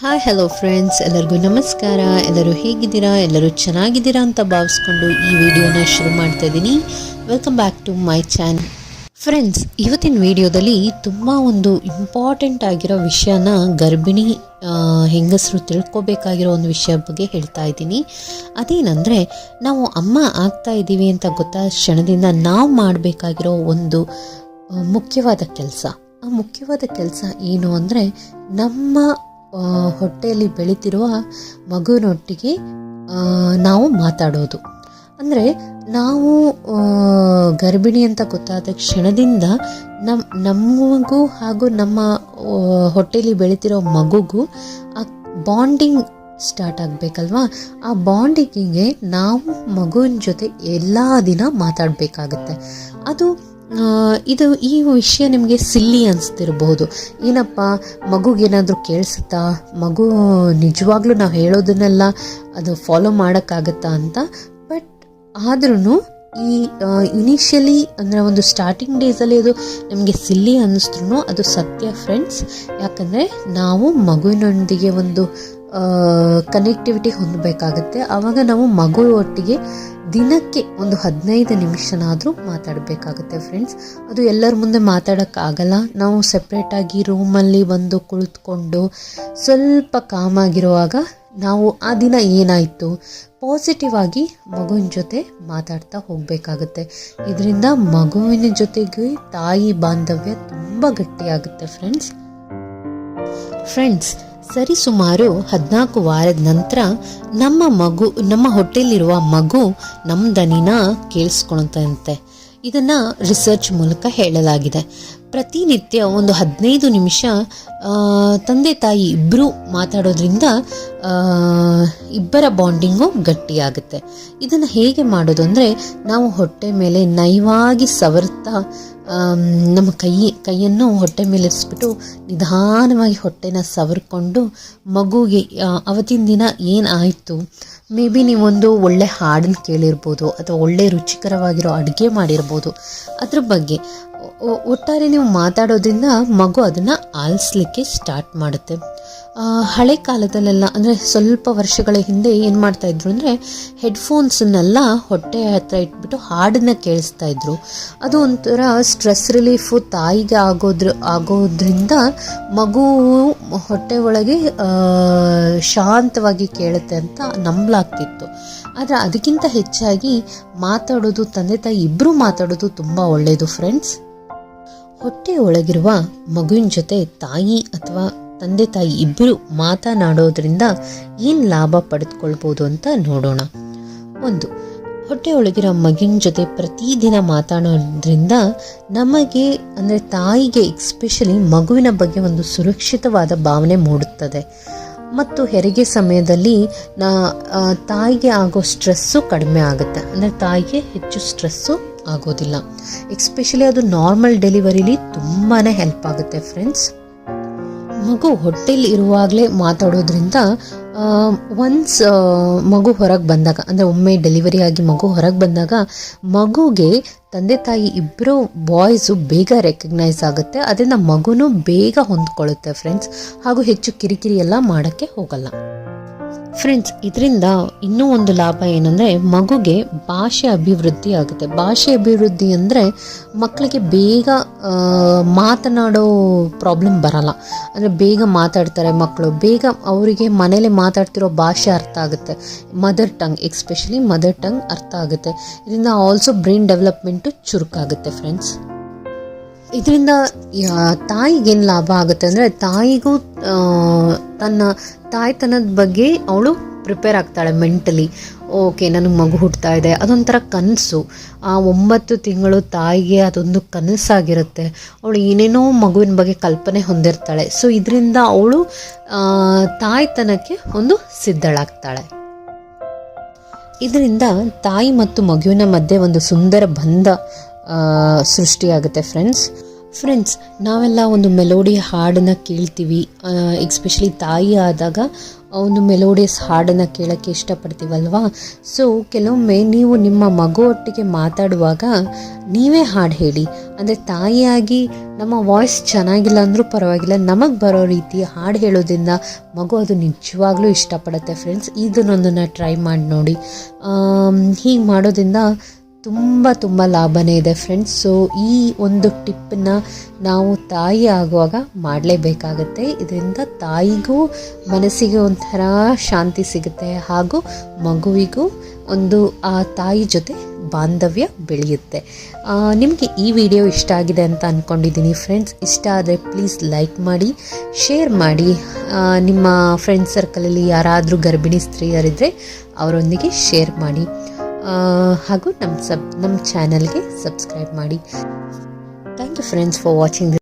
Hi hello friends, ಎಲ್ಲರಿಗೂ ನಮಸ್ಕಾರ. ಎಲ್ಲರೂ ಹೇಗಿದ್ದೀರಾ? ಎಲ್ಲರೂ ಚೆನ್ನಾಗಿದ್ದೀರಾ ಅಂತ ಭಾವಿಸ್ಕೊಂಡು ಈ ವಿಡಿಯೋನ ಶುರು ಮಾಡ್ತಾ ಇದ್ದೀನಿ. Welcome back to my channel. Friends, ಇವತ್ತಿನ ವಿಡಿಯೋದಲ್ಲಿ ತುಂಬ ಒಂದು ಇಂಪಾರ್ಟೆಂಟ್ ಆಗಿರೋ ವಿಷಯನ ಗರ್ಭಿಣಿ ಹೆಂಗಸರು ತಿಳ್ಕೊಬೇಕಾಗಿರೋ ಒಂದು ವಿಷಯ ಬಗ್ಗೆ ಹೇಳ್ತಾ ಇದ್ದೀನಿ. ಅದೇನೆಂದರೆ, ನಾವು ಅಮ್ಮ ಆಗ್ತಾ ಇದ್ದೀವಿ ಅಂತ ಗೊತ್ತಾದ ಕ್ಷಣದಿಂದ ನಾವು ಮಾಡಬೇಕಾಗಿರೋ ಒಂದು ಮುಖ್ಯವಾದ ಕೆಲಸ. ಆ ಮುಖ್ಯವಾದ ಕೆಲಸ ಏನು ಅಂದರೆ, ನಮ್ಮ ಹೊಟ್ಟೆಯಲ್ಲಿ ಬೆಳೀತಿರುವ ಮಗುವಿನೊಟ್ಟಿಗೆ ನಾವು ಮಾತಾಡೋದು. ಅಂದರೆ ನಾವು ಗರ್ಭಿಣಿ ಅಂತ ಗೊತ್ತಾದ ಕ್ಷಣದಿಂದ ನಮಗೂ ಹಾಗೂ ನಮ್ಮ ಹೊಟ್ಟೆಯಲ್ಲಿ ಬೆಳೀತಿರೋ ಮಗುಗೂ ಆ ಬಾಂಡಿಂಗ್ ಸ್ಟಾರ್ಟ್ ಆಗಬೇಕಲ್ವಾ? ಆ ಬಾಂಡಿಂಗಿಗೆ ನಾವು ಮಗುವಿನ ಜೊತೆ ಎಲ್ಲ ದಿನ ಮಾತಾಡಬೇಕಾಗತ್ತೆ. ಈ ವಿಷಯ ನಿಮಗೆ ಸಿಲ್ಲಿ ಅನಿಸ್ತಿರ್ಬೋದು. ಏನಪ್ಪ, ಮಗುಗೇನಾದರೂ ಕೇಳಿಸುತ್ತಾ, ಮಗು ನಿಜವಾಗ್ಲೂ ನಾವು ಹೇಳೋದನ್ನೆಲ್ಲ ಅದು ಫಾಲೋ ಮಾಡೋಕ್ಕಾಗತ್ತಾ ಅಂತ. ಬಟ್ ಆದ್ರೂ ಈ ಇನಿಷಿಯಲಿ ಅಂದರೆ ಒಂದು ಸ್ಟಾರ್ಟಿಂಗ್ ಡೇಸಲ್ಲಿ ಅದು ನಮಗೆ ಸಿಲ್ಲಿ ಅನ್ನಿಸ್ತ್ರೂ ಅದು ಸತ್ಯ ಫ್ರೆಂಡ್ಸ್. ಯಾಕಂದರೆ ನಾವು ಮಗುವಿನೊಂದಿಗೆ ಒಂದು ಕನೆಕ್ಟಿವಿಟಿ ಹೊಂದಬೇಕಾಗತ್ತೆ. ಆವಾಗ ನಾವು ಮಗು ಒಟ್ಟಿಗೆ ದಿನಕ್ಕೆ ಒಂದು 15 ನಿಮಿಷನಾದರೂ ಮಾತಾಡಬೇಕಾಗುತ್ತೆ ಫ್ರೆಂಡ್ಸ್. ಅದು ಎಲ್ಲರ ಮುಂದೆ ಮಾತಾಡೋಕ್ಕಾಗಲ್ಲ. ನಾವು ಸೆಪ್ರೇಟಾಗಿ ರೂಮಲ್ಲಿ ಬಂದು ಕುಳಿತುಕೊಂಡು ಸ್ವಲ್ಪ ಕಾಮಾಗಿರುವಾಗ ನಾವು ಆ ದಿನ ಏನಾಯಿತು ಪಾಸಿಟಿವ್ ಆಗಿ ಮಗುವಿನ ಜೊತೆ ಮಾತಾಡ್ತಾ ಹೋಗಬೇಕಾಗುತ್ತೆ. ಇದರಿಂದ ಮಗುವಿನ ಜೊತೆಗೆ ತಾಯಿ ಬಾಂಧವ್ಯ ತುಂಬ ಗಟ್ಟಿಯಾಗುತ್ತೆ ಫ್ರೆಂಡ್ಸ್. ಸರಿಸುಮಾರು 14 ವಾರದ ನಂತರ ನಮ್ಮ ಹೊಟ್ಟೆಯಲ್ಲಿರುವ ಮಗು ನಮ್ಮ ದನಿನ ಕೇಳಿಸ್ಕೊಳ್ತಂತೆ. ಇದನ್ನು ರಿಸರ್ಚ್ ಮೂಲಕ ಹೇಳಲಾಗಿದೆ. ಪ್ರತಿನಿತ್ಯ ಒಂದು 15 ನಿಮಿಷ ತಂದೆ ತಾಯಿ ಇಬ್ಬರು ಮಾತಾಡೋದ್ರಿಂದ ಇಬ್ಬರ ಬಾಂಡಿಂಗು ಗಟ್ಟಿಯಾಗುತ್ತೆ. ಇದನ್ನು ಹೇಗೆ ಮಾಡೋದು ಅಂದರೆ, ನಾವು ಹೊಟ್ಟೆ ಮೇಲೆ ನಯವಾಗಿ ಸವರ್ತಾ ನಮ್ಮ ಕೈಯನ್ನು ಹೊಟ್ಟೆ ಮೇಲೆ ಇರಿಸ್ಬಿಟ್ಟು ನಿಧಾನವಾಗಿ ಹೊಟ್ಟೆನ ಸವರ್ಕೊಂಡು ಮಗುಗೆ ಅವತ್ತಿನ ದಿನ ಏನಾಯಿತು, ಮೇ ಬಿ ನೀವೊಂದು ಒಳ್ಳೆ ಹಾಡನ್ನು ಕೇಳಿರ್ಬೋದು ಅಥವಾ ಒಳ್ಳೆ ರುಚಿಕರವಾಗಿರೋ ಅಡುಗೆ ಮಾಡಿರ್ಬೋದು. ಅದ್ರ ಬಗ್ಗೆ ಒಟ್ಟಾರೆ ನೀವು ಮಾತಾಡೋದ್ರಿಂದ ಮಗು ಅದನ್ನು ಆಲಿಸ್ಲಿಕ್ಕೆ ಸ್ಟಾರ್ಟ್ ಮಾಡುತ್ತೆ. ಹಳೆ ಕಾಲದಲ್ಲೆಲ್ಲ ಅಂದರೆ ಸ್ವಲ್ಪ ವರ್ಷಗಳ ಹಿಂದೆ ಏನು ಮಾಡ್ತಾಯಿದ್ರು ಅಂದರೆ, ಹೆಡ್ಫೋನ್ಸನ್ನೆಲ್ಲ ಹೊಟ್ಟೆ ಹತ್ರ ಇಟ್ಬಿಟ್ಟು ಹಾಡನ್ನು ಕೇಳಿಸ್ತಾ ಇದ್ರು. ಅದು ಒಂಥರ ಸ್ಟ್ರೆಸ್ ರಿಲೀಫು ತಾಯಿಗೆ ಆಗೋದ್ರಿಂದ ಮಗು ಹೊಟ್ಟೆ ಒಳಗೆ ಶಾಂತವಾಗಿ ಕೇಳುತ್ತೆ ಅಂತ ನಂಬಲಾಗ್ತಿತ್ತು. ಆದರೆ ಅದಕ್ಕಿಂತ ಹೆಚ್ಚಾಗಿ ಮಾತಾಡೋದು, ತಂದೆ ತಾಯಿ ಇಬ್ಬರು ಮಾತಾಡೋದು ತುಂಬ ಒಳ್ಳೆಯದು ಫ್ರೆಂಡ್ಸ್. ಹೊಟ್ಟೆಯ ಒಳಗಿರುವ ಮಗುವಿನ ಜೊತೆ ತಾಯಿ ಅಥವಾ ತಂದೆ ತಾಯಿ ಇಬ್ಬರು ಮಾತನಾಡೋದ್ರಿಂದ ಏನು ಲಾಭ ಪಡೆದುಕೊಳ್ಬೋದು ಅಂತ ನೋಡೋಣ. ಒಂದು, ಹೊಟ್ಟೆಯೊಳಗಿರೋ ಮಗುವಿನ ಜೊತೆ ಪ್ರತಿದಿನ ಮಾತಾಡೋದ್ರಿಂದ ನಮಗೆ ಅಂದರೆ ತಾಯಿಗೆ ಎಸ್ಪೆಷಲಿ ಮಗುವಿನ ಬಗ್ಗೆ ಒಂದು ಸುರಕ್ಷಿತವಾದ ಭಾವನೆ ಮೂಡುತ್ತದೆ. ಮತ್ತು ಹೆರಿಗೆ ಸಮಯದಲ್ಲಿ ತಾಯಿಗೆ ಆಗೋ ಸ್ಟ್ರೆಸ್ಸು ಕಡಿಮೆ ಆಗುತ್ತೆ. ಅಂದರೆ ತಾಯಿಗೆ ಹೆಚ್ಚು ಸ್ಟ್ರೆಸ್ಸು ಆಗೋದಿಲ್ಲ. ಎಸ್ಪೆಷಲಿ ಅದು ನಾರ್ಮಲ್ ಡೆಲಿವರಿಲಿ ತುಂಬಾ ಹೆಲ್ಪ್ ಆಗುತ್ತೆ ಫ್ರೆಂಡ್ಸ್. ಮಗು ಹೊಟ್ಟೆಲಿ ಇರುವಾಗಲೇ ಮಾತಾಡೋದ್ರಿಂದ ಒನ್ಸ್ ಮಗು ಹೊರಗೆ ಬಂದಾಗ, ಅಂದರೆ ಒಮ್ಮೆ ಡೆಲಿವರಿ ಆಗಿ ಮಗು ಹೊರಗೆ ಬಂದಾಗ ಮಗುಗೆ ತಂದೆ ತಾಯಿ ಇಬ್ಬರು ಬಾಯ್ಸು ಬೇಗ ರೆಕಗ್ನೈಸ್ ಆಗುತ್ತೆ. ಅದರಿಂದ ಮಗುನೂ ಬೇಗ ಹೊಂದ್ಕೊಳ್ಳುತ್ತೆ ಫ್ರೆಂಡ್ಸ್. ಹಾಗೂ ಹೆಚ್ಚು ಕಿರಿಕಿರಿ ಎಲ್ಲ ಮಾಡೋಕ್ಕೆ ಹೋಗಲ್ಲ ಫ್ರೆಂಡ್ಸ್. ಇದರಿಂದ ಇನ್ನೂ ಒಂದು ಲಾಭ ಏನಂದರೆ, ಮಗುಗೆ ಭಾಷೆ ಅಭಿವೃದ್ಧಿ ಆಗುತ್ತೆ. ಭಾಷೆ ಅಭಿವೃದ್ಧಿ ಅಂದರೆ ಮಕ್ಕಳಿಗೆ ಬೇಗ ಮಾತನಾಡೋ ಪ್ರಾಬ್ಲಮ್ ಬರಲ್ಲ. ಅಂದರೆ ಬೇಗ ಮಾತಾಡ್ತಾರೆ ಮಕ್ಕಳು. ಬೇಗ ಅವರಿಗೆ ಮನೇಲಿ ಮಾತಾಡ್ತಿರೋ ಭಾಷೆ ಅರ್ಥ ಆಗುತ್ತೆ. Mother tongue, especially mother tongue ಅರ್ಥ ಆಗುತ್ತೆ. ಇದರಿಂದ ಆಲ್ಸೋ ಬ್ರೈನ್ ಡೆವಲಪ್ಮೆಂಟು ಚುರುಕಾಗುತ್ತೆ ಫ್ರೆಂಡ್ಸ್. ಇದರಿಂದ ತಾಯಿಗೇನು ಲಾಭ ಆಗುತ್ತೆ ಅಂದರೆ, ತಾಯಿಗೂ ತನ್ನ ತಾಯ್ತನದ ಬಗ್ಗೆ ಅವಳು ಪ್ರಿಪೇರ್ ಆಗ್ತಾಳೆ ಮೆಂಟಲಿ. ಓಕೆ, ನನಗೆ ಮಗು ಹುಡ್ತಾ ಇದೆ, ಅದೊಂಥರ ಕನಸು. ಆ 9 ತಿಂಗಳು ತಾಯಿಗೆ ಅದೊಂದು ಕನಸಾಗಿರುತ್ತೆ. ಅವಳು ಏನೇನೋ ಮಗುವಿನ ಬಗ್ಗೆ ಕಲ್ಪನೆ ಹೊಂದಿರ್ತಾಳೆ. ಸೊ ಇದರಿಂದ ಅವಳು ತಾಯ್ತನಕ್ಕೆ ಒಂದು ಸಿದ್ಧಳಾಗ್ತಾಳೆ. ಇದರಿಂದ ತಾಯಿ ಮತ್ತು ಮಗುವಿನ ಮಧ್ಯೆ ಒಂದು ಸುಂದರ ಬಂಧ ಸೃಷ್ಟಿಯಾಗುತ್ತೆ ಫ್ರೆಂಡ್ಸ್. ಫ್ರೆಂಡ್ಸ್, ನಾವೆಲ್ಲ ಒಂದು ಮೆಲೋಡಿ ಹಾಡನ್ನು ಕೇಳ್ತೀವಿ. ಎಕ್ಸ್ಪೆಷಲಿ ತಾಯಿ ಆದಾಗ ಒಂದು ಮೆಲೋಡಿಯಸ್ ಹಾಡನ್ನು ಕೇಳೋಕ್ಕೆ ಇಷ್ಟಪಡ್ತೀವಲ್ವಾ. ಸೊ ಕೆಲವೊಮ್ಮೆ ನೀವು ನಿಮ್ಮ ಮಗು ಒಟ್ಟಿಗೆ ಮಾತಾಡುವಾಗ ನೀವೇ ಹಾಡು ಹೇಳಿ. ಅಂದರೆ ತಾಯಿಯಾಗಿ ನಮ್ಮ ವಾಯ್ಸ್ ಚೆನ್ನಾಗಿಲ್ಲ ಅಂದರೂ ಪರವಾಗಿಲ್ಲ, ನಮಗೆ ಬರೋ ರೀತಿ ಹಾಡು ಹೇಳೋದ್ರಿಂದ ಮಗು ಅದು ನಿಜವಾಗ್ಲೂ ಇಷ್ಟಪಡುತ್ತೆ ಫ್ರೆಂಡ್ಸ್. ಇದನ್ನೊಂದನ್ನು ಟ್ರೈ ಮಾಡಿ ನೋಡಿ. ಹೀಗೆ ಮಾಡೋದ್ರಿಂದ ತುಂಬ ಲಾಭನೇ ಇದೆ ಫ್ರೆಂಡ್ಸ್. ಸೊ ಈ ಒಂದು ಟಿಪ್ಪನ್ನ ನಾವು ತಾಯಿ ಆಗುವಾಗ ಮಾಡಲೇಬೇಕಾಗತ್ತೆ. ಇದರಿಂದ ತಾಯಿಗೂ ಮನಸ್ಸಿಗೆ ಒಂಥರ ಶಾಂತಿ ಸಿಗುತ್ತೆ, ಹಾಗೂ ಮಗುವಿಗೂ ಒಂದು ಆ ತಾಯಿ ಜೊತೆ ಬಾಂಧವ್ಯ ಬೆಳೆಯುತ್ತೆ. ನಿಮಗೆ ಈ ವಿಡಿಯೋ ಇಷ್ಟ ಆಗಿದೆ ಅಂತ ಅಂದ್ಕೊಂಡಿದ್ದೀನಿ ಫ್ರೆಂಡ್ಸ್. ಇಷ್ಟ ಆದರೆ ಪ್ಲೀಸ್ ಲೈಕ್ ಮಾಡಿ, ಶೇರ್ ಮಾಡಿ. ನಿಮ್ಮ ಫ್ರೆಂಡ್ ಸರ್ಕಲಲ್ಲಿ ಯಾರಾದರೂ ಗರ್ಭಿಣಿ ಸ್ತ್ರೀಯರಿದ್ದರೆ ಅವರೊಂದಿಗೆ ಶೇರ್ ಮಾಡಿ. ಹಾಗೂ ನಮ್ಮ ಚಾನಲ್ಗೆ ಸಬ್ಸ್ಕ್ರೈಬ್ ಮಾಡಿ. Thank you friends for watching.